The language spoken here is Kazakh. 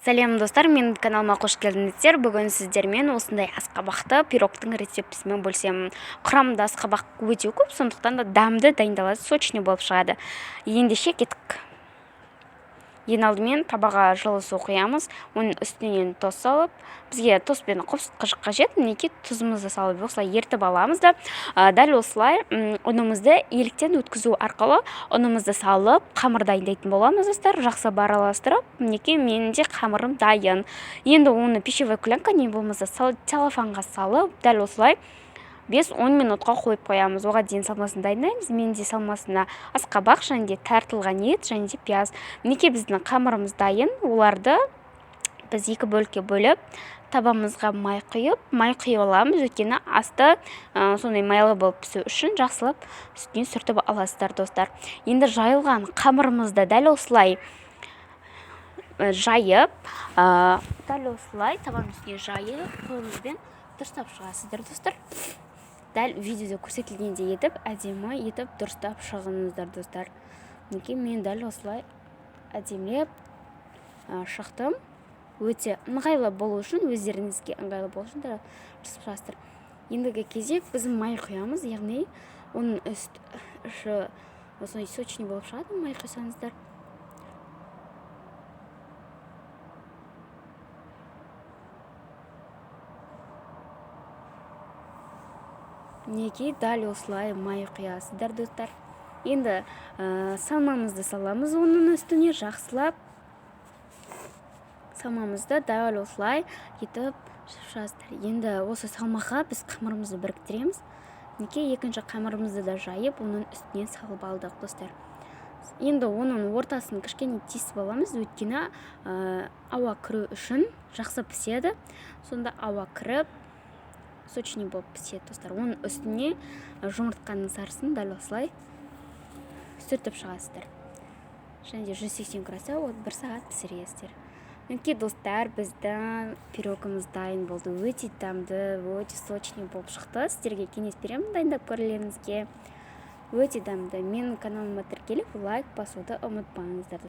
Сәлем достар, менің каналыма қош келдіңіздер. Бүгін сіздермен осындай асқабақты пирогтың рецептісімен бөлісемін. Құрамында асқабақ өте көп, сондықтан да дәмді дайындалады, сочный болып шығады. Ендеше кеттік. Ең алдымен табаға жылы су құямыз, оның үстінен тұз салып, бізге тұз бен қышық қажет, мінекей тұзымызды салып осылай ертіп аламыз да, дәл осылай ұнымызды еліктен өткізу арқылы ұнымызды салып, қамыр дайындайтын боламыз достар. Жақсы араластырып, мінекей менің де қамырым дайын. Енді оны пищевой клянка не болмаса целлофанға салып, дәл осылай 5-10 минутқа қойып қоямыз. Оған дейін салмасын дайындаймыз. Мен де салмасына асқабақ, және де тартылған ет, және де пияз. Мінекей біздің қамырымыз дайын. Оларды біз екі бөлікке бөліп, табамызға май құйып аламыз. Өйткені асты сондай майлы болып пісу үшін жақсылап үстінен сүртіп аласыздар достар. Енді жайылған қамырымызды дәл осылай жайып, дәл осылай табан үстіне жайып, қолыңызбен дұрыстап шығасыздар достар. Дәл видеода көрсетілгендей етіп, әдемі етіп дұрыстап шығыңыздар достар. Мінекей мен дәл осылай әдемілеп шықтым. Өте ыңғайлы болу үшін, өздеріңізге ыңғайлы болу үшін жасап шығасыздар. Ендігі кезек біз май құямыз, яғни оның үсті осылай сочный болып шығады, май құйсаңыздар. Мінекей дәл осылай май құясыздар достар. Енді салмамызды саламыз оның үстіне жақсылап. Салмамызды дәл осылай етіп шығасыздар. Енді осы салмаға біз қамырымызды біріктіреміз. Мінекей екінші қамырымызды да жайып, оның үстінен салып алдық достар. Енді оның ортасын кішкене тесіп аламыз, өйткені ауа кіру үшін жақсы піседі. Сонда ауа кіріп, сочный болып піседі достар. Оның үстіне жұмыртқаның сарысын дәл осылай сүртіп шығасыздар. Және де 180 градуста 1 сағат пісіресіздер. Мінекей достар, біздің пирогымыз дайын болды. Өте дәмді, өте сочный болып шықты. Сіздерге кеңес беремін дайындап көрулеріңізге. Өте дәмді. Менің каналыма тіркеліп лайк басуды ұмытпаңыздар.